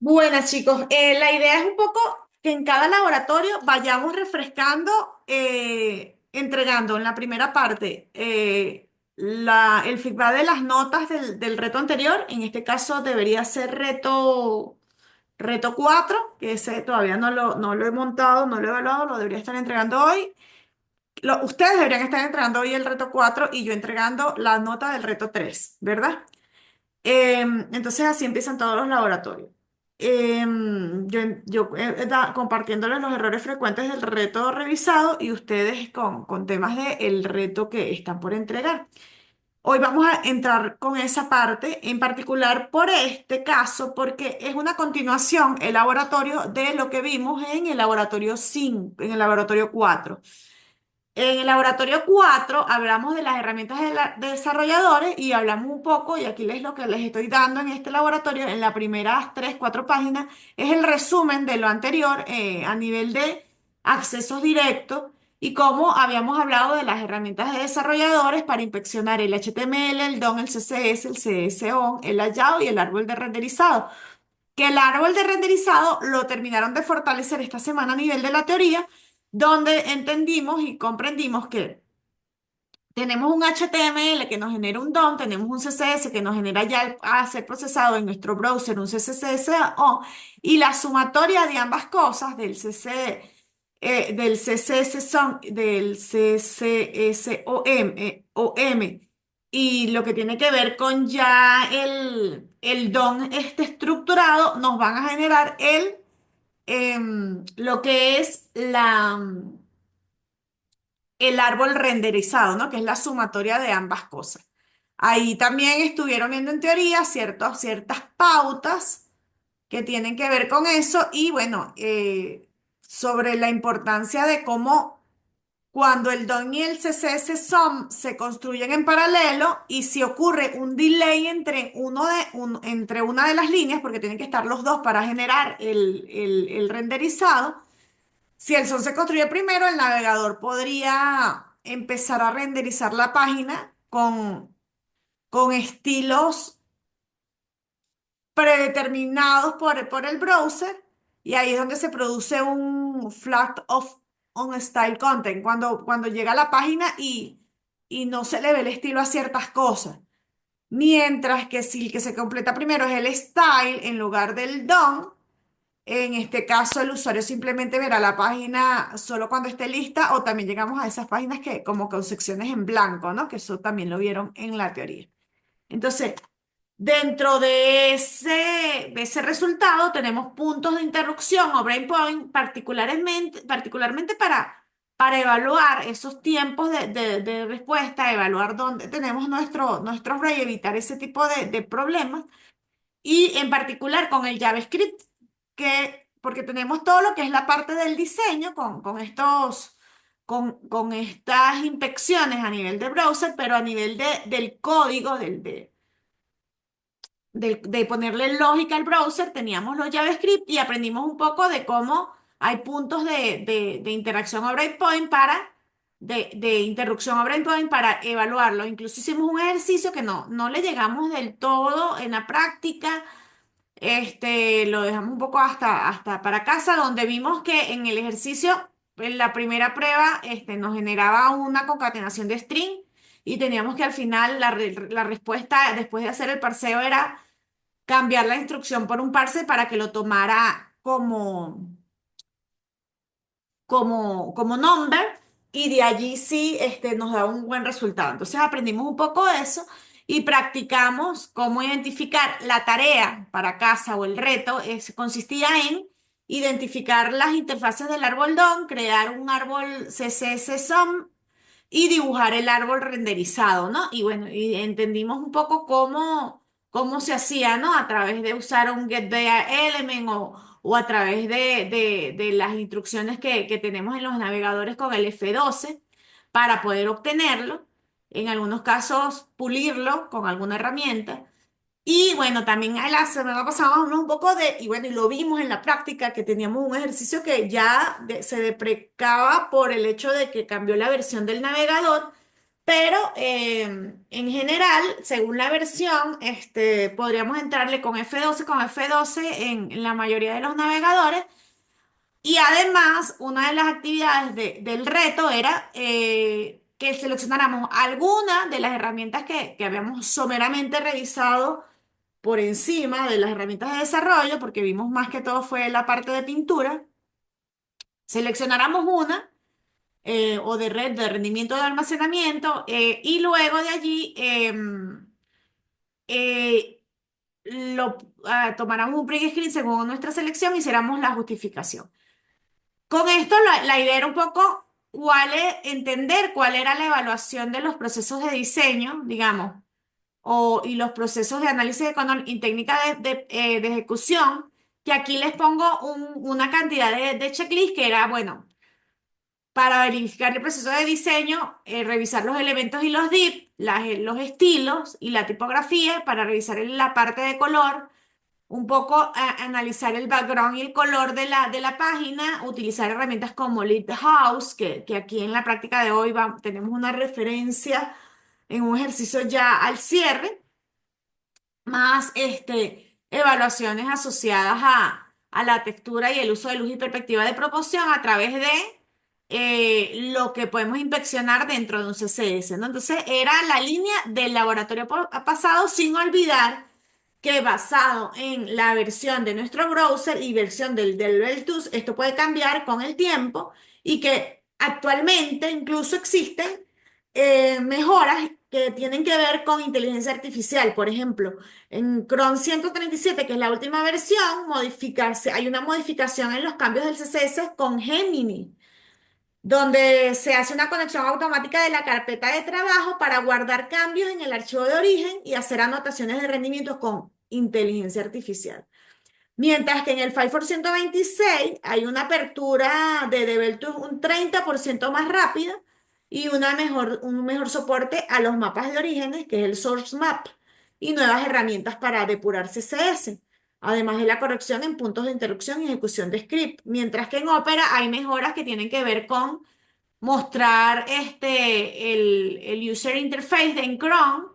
Bueno, chicos, la idea es un poco que en cada laboratorio vayamos refrescando, entregando en la primera parte el feedback de las notas del reto anterior. En este caso debería ser reto 4, que ese todavía no lo he montado, no lo he evaluado, lo debería estar entregando hoy. Ustedes deberían estar entregando hoy el reto 4 y yo entregando la nota del reto 3, ¿verdad? Entonces así empiezan todos los laboratorios. Yo compartiéndoles los errores frecuentes del reto revisado y ustedes con temas del reto que están por entregar. Hoy vamos a entrar con esa parte, en particular por este caso, porque es una continuación el laboratorio de lo que vimos en el laboratorio 5, en el laboratorio 4. En el laboratorio 4 hablamos de las herramientas de desarrolladores y hablamos un poco, y aquí les lo que les estoy dando en este laboratorio, en las primeras 3 4 páginas, es el resumen de lo anterior a nivel de accesos directos y cómo habíamos hablado de las herramientas de desarrolladores para inspeccionar el HTML, el DOM, el CSS, el CSON, el layout y el árbol de renderizado. Que el árbol de renderizado lo terminaron de fortalecer esta semana a nivel de la teoría, donde entendimos y comprendimos que tenemos un HTML que nos genera un DOM, tenemos un CSS que nos genera ya a ser procesado en nuestro browser un CSS y la sumatoria de ambas cosas del CSS son, del CSSOM y lo que tiene que ver con ya el DOM este estructurado, nos van a generar lo que es el árbol renderizado, ¿no? Que es la sumatoria de ambas cosas. Ahí también estuvieron viendo en teoría ciertas pautas que tienen que ver con eso y bueno, sobre la importancia de cómo cuando el DOM y el CSS se construyen en paralelo y si ocurre un delay entre una de las líneas, porque tienen que estar los dos para generar el renderizado, si el son se construye primero, el navegador podría empezar a renderizar la página con estilos predeterminados por el browser y ahí es donde se produce un flag of on style content, cuando llega a la página y no se le ve el estilo a ciertas cosas. Mientras que si el que se completa primero es el style en lugar del DOM, en este caso, el usuario simplemente verá la página solo cuando esté lista o también llegamos a esas páginas que como con secciones en blanco, ¿no? Que eso también lo vieron en la teoría. Entonces, dentro de ese resultado tenemos puntos de interrupción o breakpoint particularmente para evaluar esos tiempos de respuesta, evaluar dónde tenemos nuestro break, evitar ese tipo de problemas. Y en particular con el JavaScript, porque tenemos todo lo que es la parte del diseño con estas inspecciones a nivel de browser, pero a nivel del código, de ponerle lógica al browser, teníamos los JavaScript y aprendimos un poco de cómo hay puntos de interacción a breakpoint de interrupción a breakpoint para evaluarlo. Incluso hicimos un ejercicio que no le llegamos del todo en la práctica, lo dejamos un poco hasta para casa, donde vimos que en el ejercicio, en la primera prueba, nos generaba una concatenación de string y teníamos que al final la respuesta después de hacer el parseo era cambiar la instrucción por un parse para que lo tomara como number y de allí sí nos da un buen resultado. Entonces aprendimos un poco de eso y practicamos cómo identificar la tarea para casa o el reto. Consistía en identificar las interfaces del árbol DOM, crear un árbol CSS SOM y dibujar el árbol renderizado, ¿no? Y bueno, y entendimos un poco cómo se hacía, ¿no? A través de usar un getDataElement o a través de las instrucciones que tenemos en los navegadores con el F12 para poder obtenerlo. En algunos casos, pulirlo con alguna herramienta. Y bueno, también a la semana pasada hablamos un poco y bueno, y lo vimos en la práctica, que teníamos un ejercicio que ya se deprecaba por el hecho de que cambió la versión del navegador pero en general, según la versión, podríamos entrarle con F12 en la mayoría de los navegadores. Y además, una de las actividades del reto era que seleccionáramos alguna de las herramientas que habíamos someramente revisado por encima de las herramientas de desarrollo, porque vimos más que todo fue la parte de pintura. Seleccionáramos una o de red de rendimiento de almacenamiento y luego de allí eh, tomáramos un print screen según nuestra selección y hiciéramos la justificación. Con esto la idea era un poco entender cuál era la evaluación de los procesos de diseño, digamos, y los procesos de análisis y técnica de ejecución, que aquí les pongo una cantidad de checklist que era, bueno, para verificar el proceso de diseño, revisar los elementos y los div, los estilos y la tipografía, para revisar la parte de color, un poco analizar el background y el color de la página, utilizar herramientas como Lighthouse, que aquí en la práctica de hoy tenemos una referencia en un ejercicio ya al cierre, más evaluaciones asociadas a la textura y el uso de luz y perspectiva de proporción a través de lo que podemos inspeccionar dentro de un CSS, ¿no? Entonces era la línea del laboratorio pasado, sin olvidar que basado en la versión de nuestro browser y versión del Bluetooth, esto puede cambiar con el tiempo y que actualmente incluso existen mejoras que tienen que ver con inteligencia artificial. Por ejemplo, en Chrome 137, que es la última versión, hay una modificación en los cambios del CSS con Gemini, donde se hace una conexión automática de la carpeta de trabajo para guardar cambios en el archivo de origen y hacer anotaciones de rendimiento con inteligencia artificial. Mientras que en el Firefox 126 hay una apertura de DevTools un 30% más rápida y un mejor soporte a los mapas de orígenes, que es el Source Map, y nuevas herramientas para depurar CSS, además de la corrección en puntos de interrupción y ejecución de script. Mientras que en Opera hay mejoras que tienen que ver con mostrar el user interface en Chrome,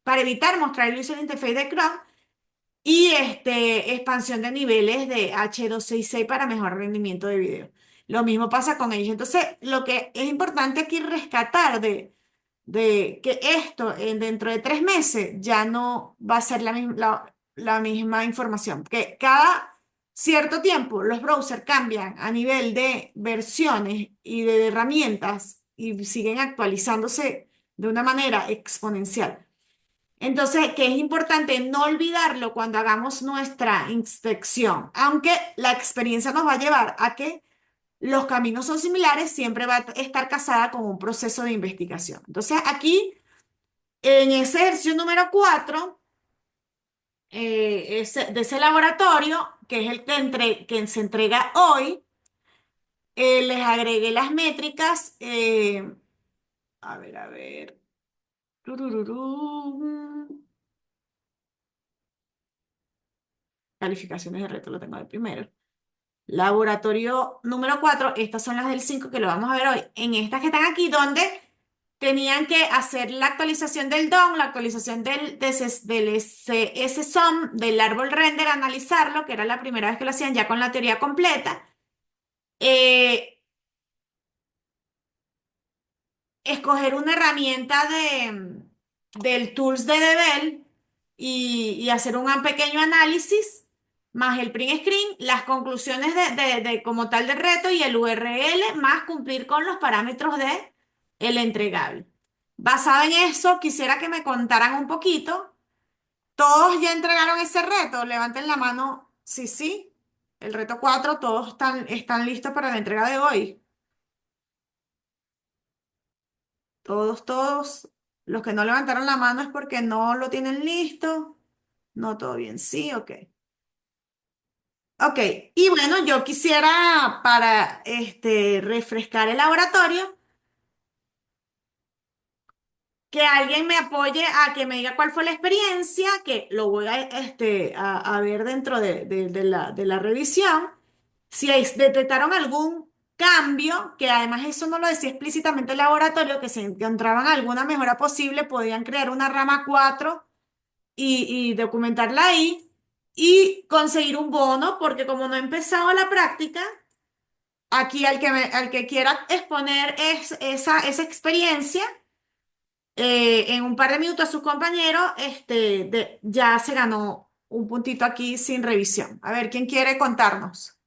para evitar mostrar el user interface de Chrome y expansión de niveles de H266 para mejor rendimiento de video. Lo mismo pasa con ellos. Entonces, lo que es importante aquí rescatar de que esto dentro de 3 meses ya no va a ser la misma información, que cada cierto tiempo los browsers cambian a nivel de versiones y de herramientas y siguen actualizándose de una manera exponencial. Entonces, que es importante no olvidarlo cuando hagamos nuestra inspección, aunque la experiencia nos va a llevar a que los caminos son similares, siempre va a estar casada con un proceso de investigación. Entonces, aquí, en ese ejercicio número 4, de ese laboratorio, que es el que se entrega hoy, les agregué las métricas. A ver. Turururú. Calificaciones de reto, lo tengo de primero. Laboratorio número 4, estas son las del 5 que lo vamos a ver hoy. En estas que están aquí, donde tenían que hacer la actualización del DOM, la actualización del SSOM, del árbol render, analizarlo, que era la primera vez que lo hacían ya con la teoría completa. Eh, Escoger una herramienta del Tools de Devel y hacer un pequeño análisis, más el print screen, las conclusiones como tal del reto y el URL, más cumplir con los parámetros de el entregable. Basado en eso, quisiera que me contaran un poquito. ¿Todos ya entregaron ese reto? Levanten la mano. Sí, sí. El reto 4, todos están listos para la entrega de hoy. Todos. Los que no levantaron la mano es porque no lo tienen listo. No, todo bien. Sí, ok. Ok. Y bueno, yo quisiera para refrescar el laboratorio que alguien me apoye a que me diga cuál fue la experiencia, que lo voy a ver dentro de la revisión. Si detectaron algún cambio, que además eso no lo decía explícitamente el laboratorio, que si encontraban alguna mejora posible, podían crear una rama 4 y documentarla ahí y conseguir un bono, porque como no he empezado la práctica, aquí al que quiera exponer esa experiencia en un par de minutos a sus compañeros, ya se ganó un puntito aquí sin revisión. A ver, ¿quién quiere contarnos?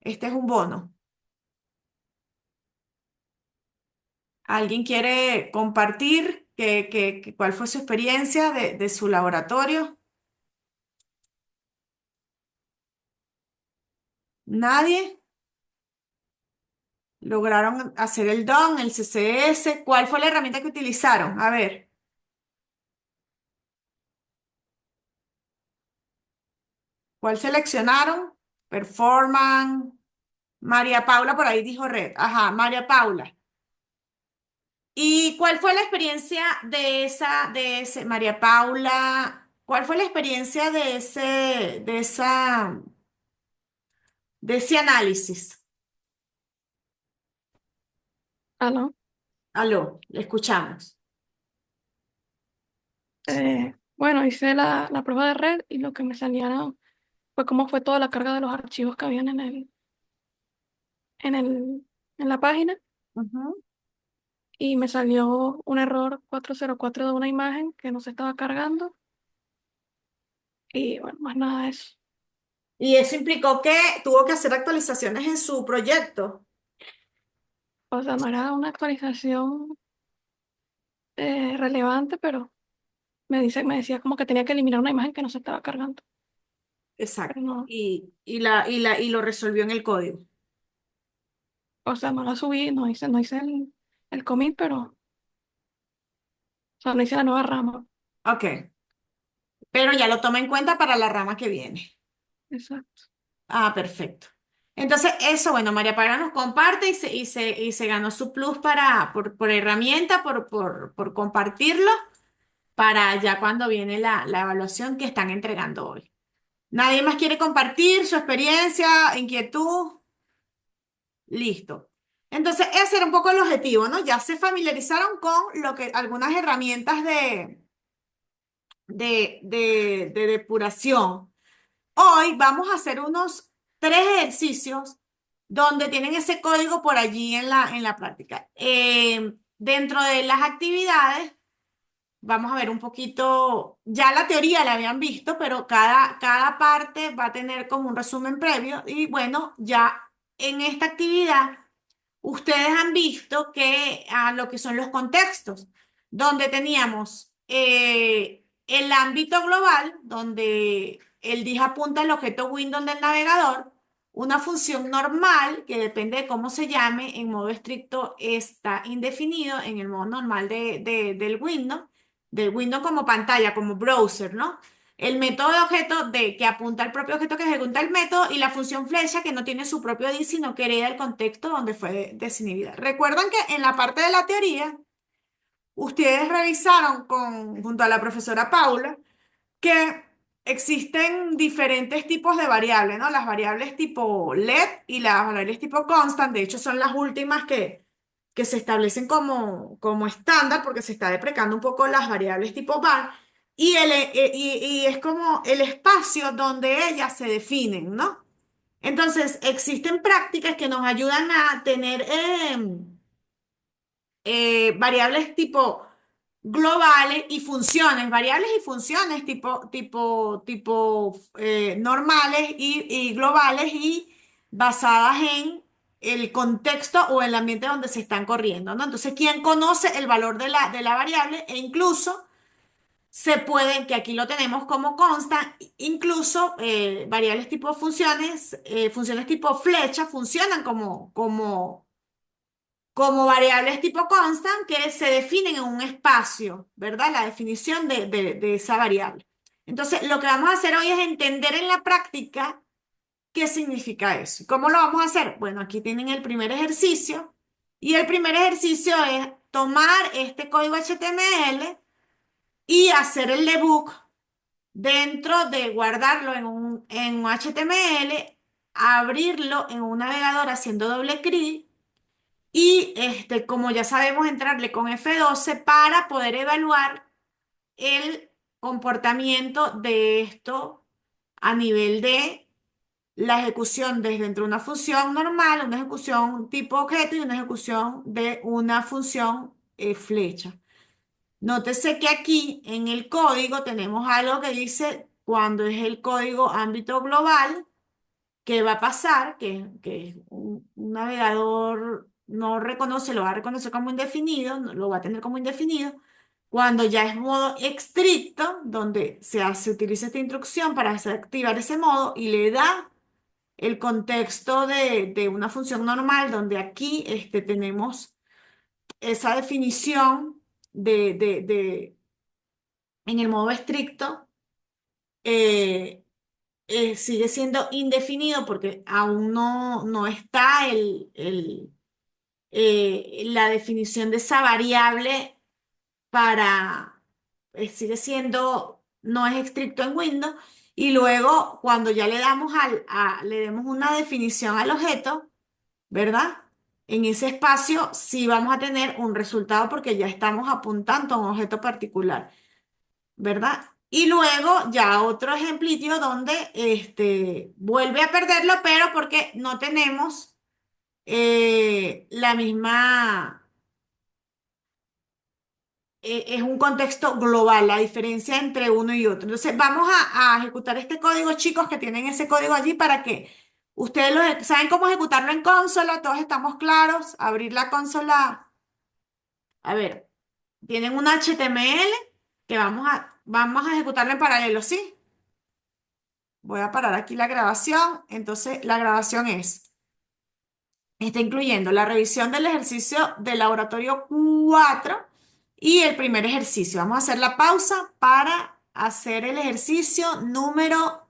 Este es un bono. ¿Alguien quiere compartir cuál fue su experiencia de su laboratorio? ¿Nadie? ¿Lograron hacer el DON, el CCS? ¿Cuál fue la herramienta que utilizaron? A ver, ¿cuál seleccionaron? Performance. María Paula por ahí dijo red. Ajá, María Paula. ¿Y cuál fue la experiencia de ese, María Paula? ¿Cuál fue la experiencia de ese análisis? ¿Aló? Aló, le escuchamos. Bueno, hice la prueba de red y lo que me salía fue cómo fue toda la carga de los archivos que habían en el, en la página Ujú. y me salió un error 404 de una imagen que no se estaba cargando y bueno, más nada de eso. Y eso implicó que tuvo que hacer actualizaciones en su proyecto. O sea, no era una actualización relevante, pero me decía como que tenía que eliminar una imagen que no se estaba cargando. Pero Exacto. no, Y lo resolvió en el código. o sea, no la subí, no hice el commit, pero o sea, no hice la nueva rama. Ok. Pero ya lo toma en cuenta para la rama que viene. Exacto. Ah, perfecto. Entonces, eso, bueno, María Paula nos comparte y se ganó su plus por herramienta, por compartirlo, para ya cuando viene la evaluación que están entregando hoy. ¿Nadie más quiere compartir su experiencia, inquietud? Listo. Entonces, ese era un poco el objetivo, ¿no? Ya se familiarizaron con lo que algunas herramientas de depuración. Hoy vamos a hacer unos 3 ejercicios donde tienen ese código por allí en la práctica. Dentro de las actividades, vamos a ver un poquito, ya la teoría la habían visto, pero cada parte va a tener como un resumen previo y bueno, ya en esta actividad. Ustedes han visto que a lo que son los contextos, donde teníamos el ámbito global, donde el DIJ apunta al objeto Windows del navegador, una función normal que depende de cómo se llame, en modo estricto está indefinido en el modo normal del Windows como pantalla, como browser, ¿no? El método de objeto que apunta al propio objeto que ejecuta el método y la función flecha que no tiene su propio ID, sino que hereda el contexto donde fue desinhibida. Recuerdan que en la parte de la teoría, ustedes revisaron junto a la profesora Paula que existen diferentes tipos de variables, ¿no? Las variables tipo LED y las variables tipo constant, de hecho son las últimas que se establecen como estándar porque se está deprecando un poco las variables tipo var y es como el espacio donde ellas se definen, ¿no? Entonces, existen prácticas que nos ayudan a tener variables tipo globales y funciones, variables y funciones tipo normales y globales y basadas en el contexto o el ambiente donde se están corriendo, ¿no? Entonces, ¿quién conoce el valor de la variable? E incluso se pueden, que aquí lo tenemos como consta, incluso variables tipo funciones, funciones tipo flecha funcionan como variables tipo constant que se definen en un espacio, ¿verdad? La definición de esa variable. Entonces, lo que vamos a hacer hoy es entender en la práctica qué significa eso. ¿Cómo lo vamos a hacer? Bueno, aquí tienen el primer ejercicio y el primer ejercicio es tomar este código HTML y hacer el debug dentro de guardarlo en un HTML abrirlo en un navegador haciendo doble clic y como ya sabemos, entrarle con F12 para poder evaluar el comportamiento de esto a nivel de la ejecución desde dentro de una función normal, una ejecución tipo objeto y una ejecución de una función flecha. Nótese que aquí en el código tenemos algo que dice cuando es el código ámbito global, ¿qué va a pasar? Que un navegador no reconoce, lo va a reconocer como indefinido, lo va a tener como indefinido. Cuando ya es modo estricto, donde se utiliza esta instrucción para activar ese modo y le da el contexto de una función normal, donde aquí tenemos esa definición en el modo estricto, eh, sigue siendo indefinido porque aún no está la definición de esa variable para, sigue siendo, no es estricto en Windows. Y luego, cuando ya le damos le demos una definición al objeto, ¿verdad? En ese espacio sí vamos a tener un resultado porque ya estamos apuntando a un objeto particular, ¿verdad? Y luego ya otro ejemplito donde vuelve a perderlo, pero porque no tenemos la misma, es un contexto global, la diferencia entre uno y otro. Entonces vamos a ejecutar este código, chicos, que tienen ese código allí para que ustedes saben cómo ejecutarlo en consola, todos estamos claros, abrir la consola. A ver, tienen un HTML que vamos a ejecutarlo en paralelo, ¿sí? Voy a parar aquí la grabación. Entonces, la grabación está incluyendo la revisión del ejercicio del laboratorio 4 y el primer ejercicio. Vamos a hacer la pausa para hacer el ejercicio número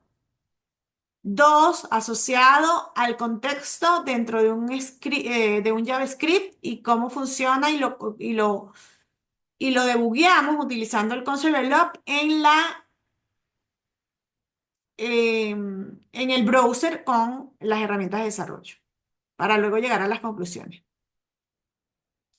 2 asociado al contexto dentro de de un JavaScript y cómo funciona y lo debugueamos utilizando el console.log en el browser con las herramientas de desarrollo, para luego llegar a las conclusiones.